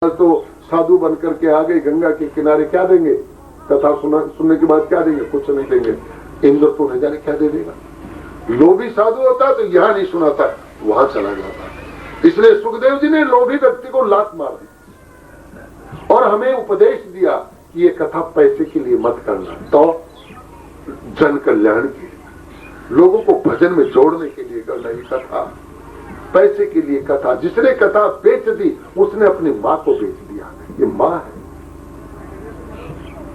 तो साधु बनकर के आ गए गंगा के किनारे, क्या देंगे? कथा सुनने के बाद क्या देंगे? कुछ नहीं देंगे। इंद्र तो न जाने क्या दे देगा। लोभी साधु होता है तो यहां नहीं सुनाता, वहां चला जाता है। इसलिए सुखदेव जी ने लोभी व्यक्ति को लात मार दी और हमें उपदेश दिया कि ये कथा पैसे के लिए मत करना, तो जन कल्याण के लिए, लोगों को भजन में जोड़ने के लिए करना। ये कथा पैसे के लिए कथा, जिसने कथा बेच दी उसने अपनी मां को बेच दिया। ये मां है।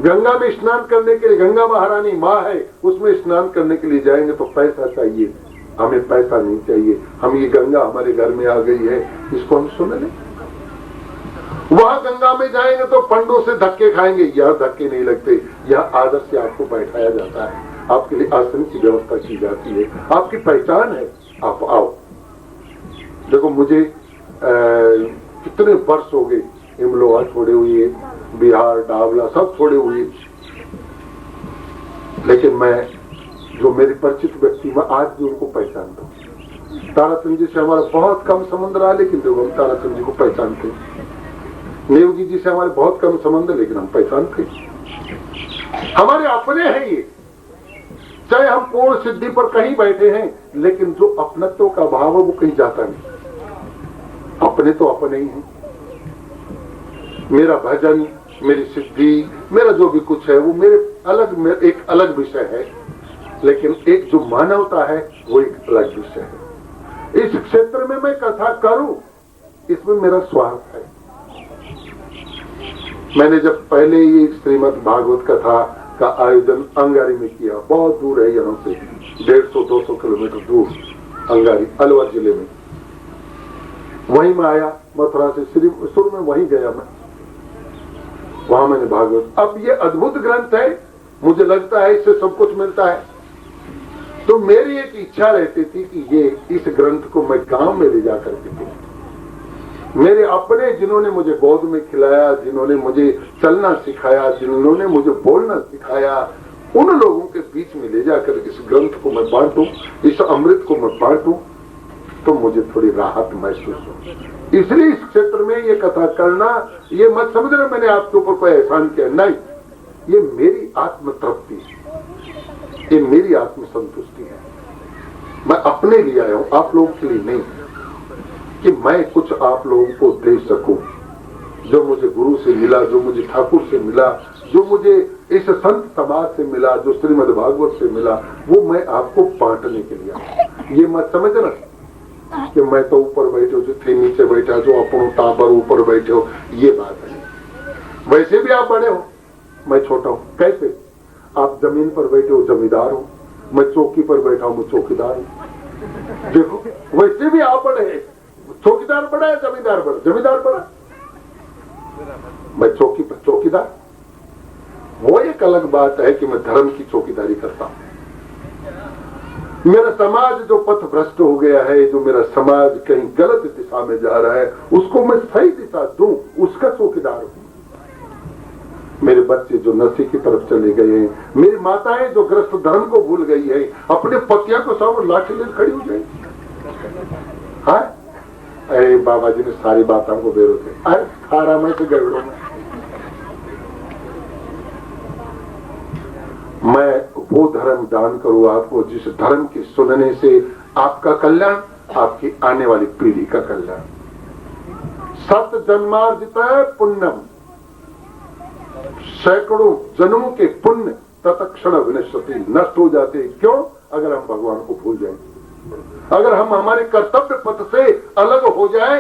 गंगा में स्नान करने के लिए, गंगा महारानी मां है, उसमें स्नान करने के लिए जाएंगे तो पैसा चाहिए, हमें पैसा नहीं चाहिए। हम ये गंगा हमारे घर में आ गई है, इसको हम सुन लें। वहां गंगा में जाएंगे तो पंडों से धक्के खाएंगे, यह धक्के नहीं लगते। यह आदर से आपको बैठाया जाता है, आपके लिए आसन की व्यवस्था की जाती है, आपकी पहचान है, आप आओ। देखो मुझे कितने वर्ष हो गए, इमलोहा छोड़े हुए, बिहार डावला सब छोड़े हुए, लेकिन मैं जो मेरे परिचित व्यक्ति, मैं आज भी उनको पहचानता हूँ। ताराचंद जी से हमारा बहुत कम संबंध रहा, लेकिन देखो हम ताराचंद जी को पहचानते हैं। नेवगी जी से हमारे बहुत कम संबंध है, लेकिन हम पहचानते हैं। हमारे अपने हैं ये। चाहे हम पूर्ण सिद्धि पर कहीं बैठे हैं, लेकिन जो अपनत्व का भाव है वो कहीं जाता नहीं। अपने तो अपने ही हैं। मेरा भजन, मेरी सिद्धि, मेरा जो भी कुछ है वो एक अलग विषय है, लेकिन एक जो मानवता है वो एक अलग विषय है। इस क्षेत्र में मैं कथा करूं, इसमें मेरा स्वार्थ है। मैंने जब पहले ये श्रीमद् भागवत कथा का आयोजन अंगारी में किया, बहुत दूर है यहाँ से, 150-200 किलोमीटर दूर अंगारी, अलवर जिले में, वहीं मैं आया, मथुरा से श्रीपुर में वहीं गया मैं, वहां मैंने भागवत। अब ये अद्भुत ग्रंथ है, मुझे लगता है इससे सब कुछ मिलता है। तो मेरी एक इच्छा रहती थी कि ये इस ग्रंथ को मैं गांव में ले जाकर के दूं। मेरे अपने, जिन्होंने मुझे गोद में खिलाया, जिन्होंने मुझे चलना सिखाया, जिन्होंने मुझे बोलना सिखाया, उन लोगों के बीच में ले जाकर इस ग्रंथ को मैं बांटूं, इस अमृत को मैं बांटूं, तो मुझे थोड़ी राहत महसूस हो। इसलिए इस क्षेत्र में ये कथा करना, ये मत समझना मैंने आपके ऊपर कोई एहसान किया, नहीं, ये मेरी आत्म तृप्ति है, ये मेरी आत्म संतुष्टि है। मैं अपने लिए आया हूं, आप लोगों के लिए नहीं, कि मैं कुछ आप लोगों को दे सकूं। जो मुझे गुरु से मिला, जो मुझे ठाकुर से मिला, जो मुझे इस संत समाज से मिला, जो श्रीमद् भागवत से मिला, वो मैं आपको बांटने के लिए आया। ये मत समझना कि मैं तो ऊपर बैठे हो, जो थे नीचे बैठा, जो अपनों टापर ऊपर बैठे हो, ये बात है। वैसे भी आप बड़े हो, मैं छोटा हूं। कैसे? आप जमीन पर बैठे हो, जमींदार हो, मैं चौकी पर बैठा हूं, मैं चौकीदार हूं। देखो वैसे भी आप बड़े हैं, चौकीदार बड़ा है, जमींदार बड़ा, जमींदार बड़ा, मैं चौकी पर चौकीदार। वो एक अलग बात है कि मैं धर्म की चौकीदारी करता हूं। मेरा समाज जो पथ भ्रष्ट हो गया है, जो मेरा समाज कहीं गलत दिशा में जा रहा है, उसको मैं सही दिशा दूं, उसका चौकीदार हूं। मेरे बच्चे जो नशे की तरफ चले गए हैं, मेरी माताएं जो ग्रस्त धर्म को भूल गई है, अपने पतियों को सब लाठी ले खड़ी हो गई। हाँ, अरे बाबा जी ने सारी बातों को बेरो थे, अरे खारा में से गड़बड़ों में। मैं वो धर्म दान करूं आपको जिस धर्म के सुनने से आपका कल्याण, आपकी आने वाली पीढ़ी का कल्याण। सत जन्मार्जित पुण्यम, सैकड़ों जन्मों के पुण्य तत्क्षण विनश्यति, नष्ट हो जाते। क्यों? अगर हम भगवान को भूल जाएंगे, अगर हम हमारे कर्तव्य पथ से अलग हो जाए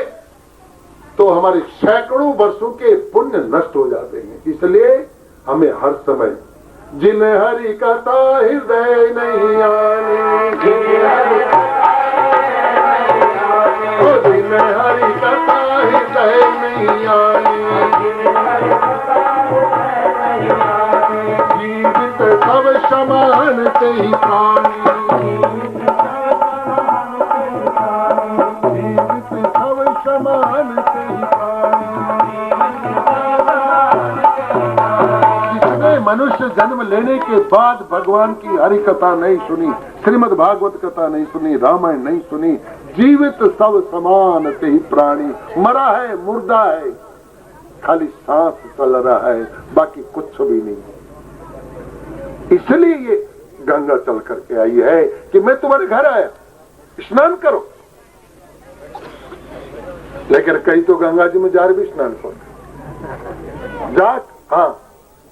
तो हमारे सैकड़ों वर्षों के पुण्य नष्ट हो जाते हैं। इसलिए हमें हर समय जिन्हें हरि कथा हृदय नहीं आनी, जिन्हें हरि कथा हृदय नहीं आनी, जीवित सब समान ते ही प्राणी, जीवित सब समान ते ही प्राणी। मनुष्य जन्म लेने के बाद भगवान की हरि कथा नहीं सुनी, श्रीमद् भागवत कथा नहीं सुनी, रामायण नहीं सुनी, जीवित सब समान ते ही प्राणी, मरा है, मुर्दा है, खाली सांस चल रहा है, बाकी कुछ भी नहीं। इसलिए ये गंगा चल करके आई है कि मैं तुम्हारे घर आया, स्नान करो। लेकिन कई तो गंगा जी में जा रहे भी स्नान करो जात। हाँ,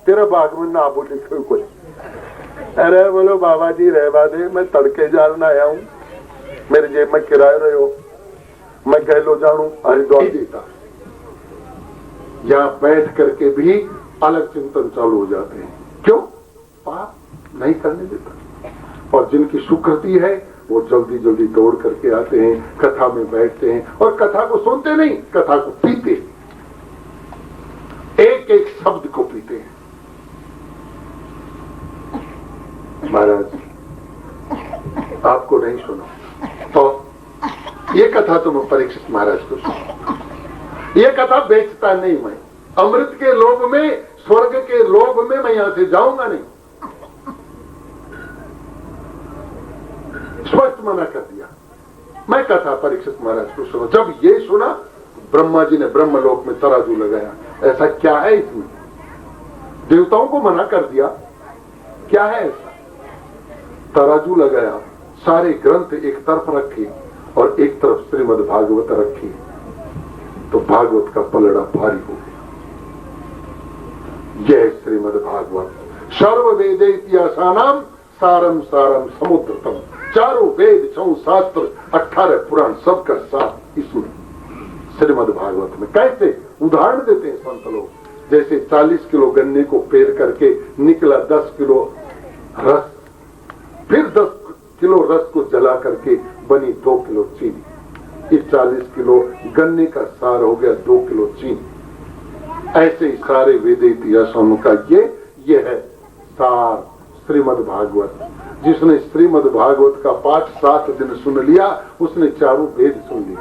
तेरा बाग में ना बोली कोई। अरे बोलो बाबा जी रहवा दे, मैं तड़के जाना आया हूं, मेरे जेब में किराए रहे हो, मैं गहलो जानू हरिद्वार जीता। यहां बैठ करके भी अलग चिंतन चालू हो जाते हैं। क्यों? पाप नहीं करने देता। और जिनकी सुकृति है वो जल्दी जल्दी दौड़ करके आते हैं, कथा में बैठते हैं और कथा को सुनते नहीं, कथा को पीते, एक एक शब्द को पीते हैं। महाराज आपको नहीं सुना तो ये कथा तो मैं परीक्षित महाराज को सुना। ये कथा बेचता नहीं मैं, अमृत के लोभ में, स्वर्ग के लोभ में मैं यहां से जाऊंगा नहीं, स्पष्ट मना कर दिया। मैं कथा परीक्षित महाराज को सुना। जब ये सुना, ब्रह्मा जी ने ब्रह्मलोक में तराजू लगाया, ऐसा क्या है इसमें? देवताओं को मना कर दिया, क्या है ऐसा? तराजू लगाया, सारे ग्रंथ एक तरफ रखे और एक तरफ श्रीमद् भागवत रखी, तो भागवत का पलड़ा भारी हो गया। यह श्रीमद् भागवत सर्व वेद इतिहासानाम सारम सारम समुद्रतम, चारों वेद, 6 शास्त्र, 18 पुराण, सबका साथ इसमें श्रीमद् भागवत में। कैसे उदाहरण देते हैं संत लोग, जैसे 40 किलो गन्ने को पेर करके निकला 10 किलो रस, फिर 10 किलो रस को जला करके बनी 2 किलो चीनी। इस 40 किलो गन्ने का सार हो गया 2 किलो चीनी। ऐसे ही सारे वेद इतिहासों का ये है सार श्रीमद् भागवत। जिसने श्रीमद् भागवत का पाठ 7 दिन सुन लिया, उसने चारों वेद सुन लिए।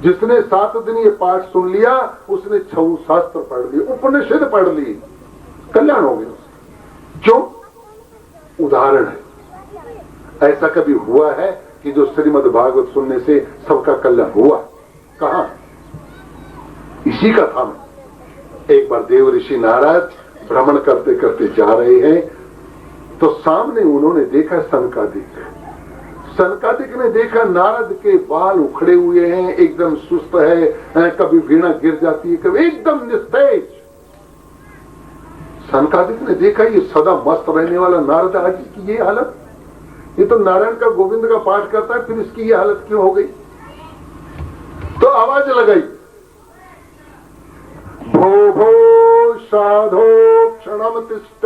जिसने 7 दिन ये पाठ सुन लिया, उसने 6 शास्त्र पढ़ लिए, उपनिषद पढ़ लिए, कल्याण हो गया उसका। क्यों? उदाहरण है। ऐसा कभी हुआ है कि जो श्रीमद् भागवत सुनने से सबका कल्याण हुआ? कहां? इसी कथा में एक बार देव ऋषि नारद भ्रमण करते करते जा रहे हैं, तो सामने उन्होंने देखा सनकादिक। सनकादिक ने देखा नारद के बाल उखड़े हुए हैं, एकदम सुस्त है, कभी वीणा गिर जाती है, कभी एकदम निस्तेज। सनकादिक ने देखा ये सदा मस्त रहने वाला नारद, आज इसकी ये हालत, ये तो नारायण का गोविंद का पाठ करता है, फिर इसकी ये हालत क्यों हो गई? तो आवाज लगाई, भो भो साधो क्षणम तिष्ठ।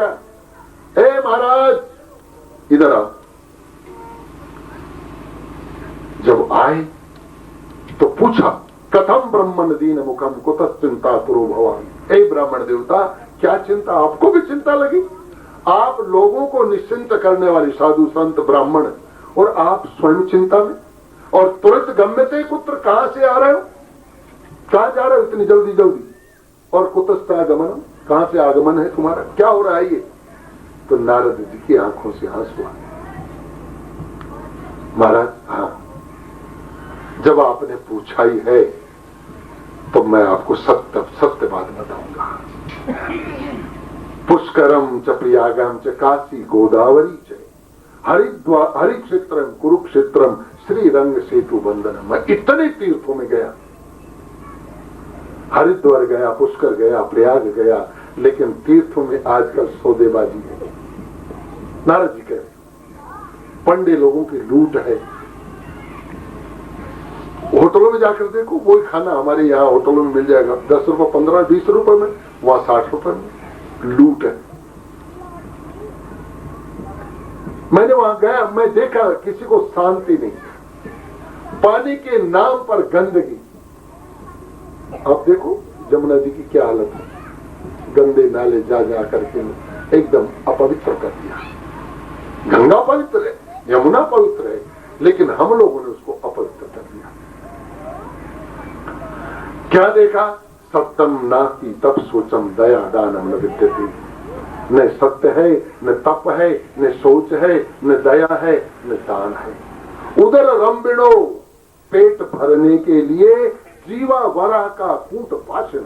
हे महाराज इधर आओ। जब आए तो पूछा, कथम ब्रह्मण दीन मुखम कुतः चिंता कुरु भवान। हे ब्राह्मण देवता, क्या चिंता? आपको भी चिंता लगी? आप लोगों को निश्चिंत करने वाले साधु संत ब्राह्मण, और आप स्वयं चिंता में, और तुरंत गम्यते पुत्र कहां से आ रहे हो, कहां जा रहे हो इतनी जल्दी जल्दी, और कुतस्थ आगमन, कहां से आगमन है तुम्हारा, क्या हो रहा है ये? तो नारद जी की आंखों से आंसू आए। महाराज, हाँ, जब आपने पूछा ही है तो मैं आपको सत्य बात बताऊंगा। पुष्करम च प्रयागम च काशी गोदावरी च हरिद्वार हरिक्षेत्रम कुरुक्षेत्रम श्रीरंग सेतु बंधनम। मैं इतने तीर्थों में गया, हरिद्वार गया, पुष्कर गया, प्रयाग गया, लेकिन तीर्थों में आजकल सौदेबाजी है। नारद जी कह रहे, पंडे लोगों की लूट है। होटलों में जाकर देखो, वही खाना हमारे यहाँ होटलों में मिल जाएगा 10 रुपए, 15, 20 रुपए में, वहां 60 रुपए में। लूट है। मैंने वहां गया, मैं देखा किसी को शांति नहीं, पानी के नाम पर गंदगी। अब देखो जमुना जी की क्या हालत है, गंदे नाले जा जा करके एकदम अपवित्र कर दिया। गंगा पवित्र है, यमुना पवित्र है, लेकिन हम लोगों ने उसको अपवित्र कर दिया। क्या देखा? सत्यम नास्ति तप सोचम दया दानम न विद्यते। न सत्य है, न तप है, न सोच है, न दया है, न दान है। उधर रंबिणो, पेट भरने के लिए जीवा वरा का कूट भाषण।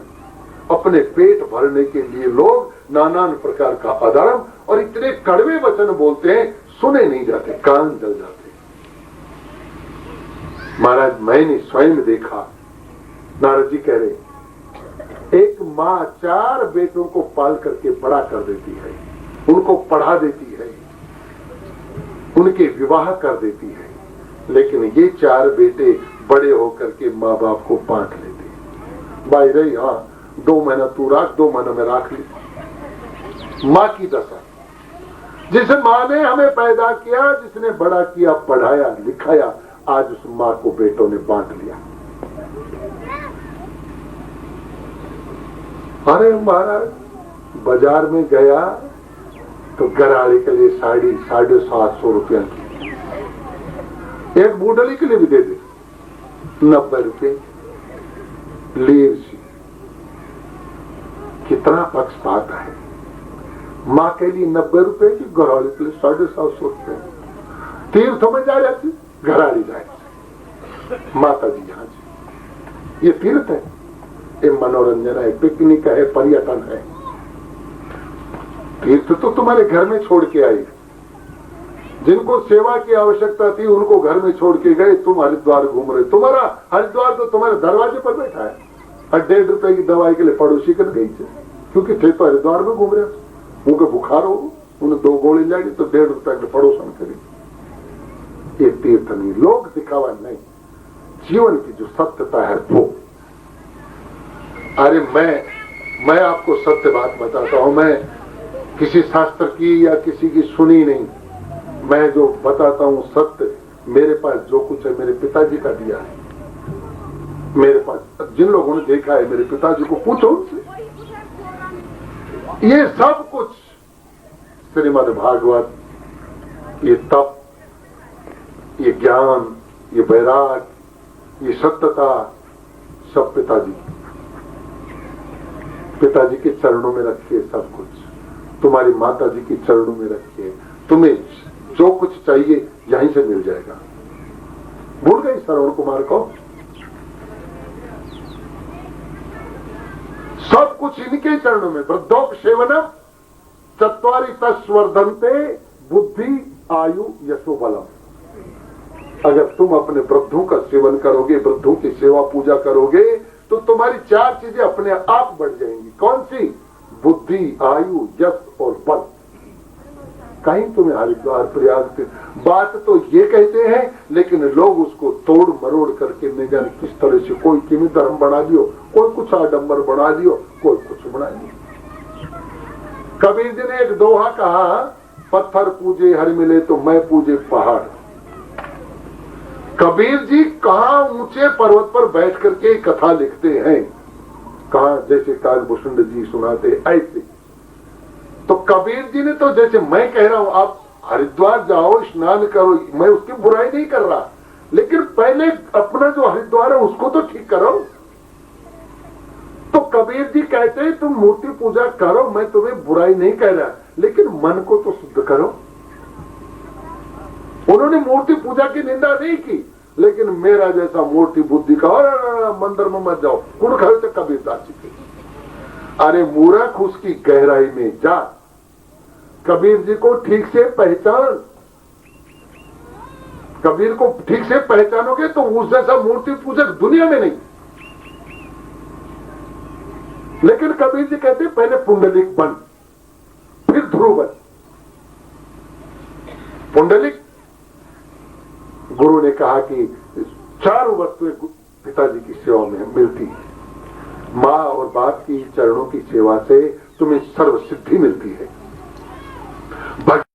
अपने पेट भरने के लिए लोग नाना प्रकार का अधर्म और इतने कड़वे वचन बोलते हैं, सुने नहीं जाते, कान जल जाते। महाराज मैंने स्वयं देखा, नारद जी कह रहे, एक माँ 4 बेटों को पाल करके बड़ा कर देती है, उनको पढ़ा देती है, उनके विवाह कर देती है, लेकिन ये 4 बेटे बड़े होकर के माँ बाप को बांट लेते हैं। भाई रही, हाँ 2 महीना तू राख, 2 महीना में राख ली। माँ की दशा, जिस माँ ने हमें पैदा किया, जिसने बड़ा किया, पढ़ाया लिखाया, आज उस माँ को बेटों ने बांट लिया। अरे महाराज बाजार में गया तो गराड़े के लिए साड़ी 750 रुपया की, एक बूढ़ली के लिए भी दे दे 90 रुपये लीव सी। कितना पक्षपात है। माँ के लिए 90 रुपए की, गराड़ी के लिए 750 रुपये। तीर्थ में जा जाती, घराड़ी जाए, माता जी यहाँ जी। ये तीर्थ है, ये मनोरंजन है, पिकनिक है, पर्यटन है। तीर्थ तो तुम्हारे घर में छोड़ के आई, जिनको सेवा की आवश्यकता थी उनको घर में छोड़ के गए, तुम हरिद्वार घूम रहे। तुम्हारा हरिद्वार तो तुम्हारे दरवाजे पर बैठा है, और 1.5 रुपए की दवाई के लिए पड़ोसी कर गई थे, क्योंकि थे तो हरिद्वार में घूम रहे, उनको बुखार हो, उन्हें 2 गोली लगी तो 1.5 रुपए के पड़ोसन करी। ये तीर्थ नहीं, लोग दिखावा नहीं, जीवन की जो सत्यता है वो। अरे मैं आपको सत्य बात बताता हूं, मैं किसी शास्त्र की या किसी की सुनी नहीं, मैं जो बताता हूं सत्य। मेरे पास जो कुछ है मेरे पिताजी का दिया है, मेरे पास जिन लोगों ने देखा है मेरे पिताजी को पूछो उनसे। ये सब कुछ श्रीमद् भागवत, ये तप, ये ज्ञान, ये वैराग, ये सत्यता, सब पिताजी के चरणों में रखिए। सब कुछ तुम्हारी माता जी के चरणों में रखिए, तुम्हें जो कुछ चाहिए यहीं से मिल जाएगा। भूल गई श्रवण कुमार को? सब कुछ इनके चरणों में। वृद्धोक सेवनम चत्वारि तस्वर्धन्ते बुद्धि आयु यशो बलम। अगर तुम अपने वृद्धों का सेवन करोगे, वृद्धों की सेवा पूजा करोगे, तो तुम्हारी 4 चीजें अपने आप बढ़ जाएंगी। कौन सी? बुद्धि, आयु, यश और बल। कहीं तुम्हें हरिद्वार प्रयाग बात तो ये कहते हैं, लेकिन लोग उसको तोड़ मरोड़ करके न जाने किस तरह से, कोई किमी धर्म बना दियो, कोई कुछ आडंबर बना दियो, कोई कुछ बना दियो। कबीर जी ने एक दोहा कहा, पत्थर पूजे हर मिले तो मैं पूजे पहाड़। कबीर जी कहां ऊंचे पर्वत पर बैठ करके कथा लिखते हैं, कहा जैसे कालभूषण जी सुनाते ऐसे। तो कबीर जी ने तो जैसे मैं कह रहा हूं, आप हरिद्वार जाओ, स्नान करो, मैं उसकी बुराई नहीं कर रहा, लेकिन पहले अपना जो हरिद्वार है उसको तो ठीक करो। तो कबीर जी कहते हैं तुम मूर्ति पूजा करो, मैं तुम्हें बुराई नहीं कह रहा, लेकिन मन को तो शुद्ध करो। उन्होंने मूर्ति पूजा की निंदा नहीं की, लेकिन मेरा जैसा मूर्ति बुद्धि का मंदिर में मत जाओ, गुण खाओ तो कबीर दास जी के। अरे मूर्ख, उसकी गहराई में जा, कबीर जी को ठीक से पहचान। कबीर को ठीक से पहचानोगे तो उस जैसा मूर्ति पूजक दुनिया में नहीं। लेकिन कबीर जी कहते पहले पुंडलिक बन, फिर ध्रुव बन। पुंडलिक, गुरु ने कहा कि 4 वस्तुएं पिताजी की सेवा में मिलती है। माँ और बाप की चरणों की सेवा से तुम्हें सर्व सिद्धि मिलती है।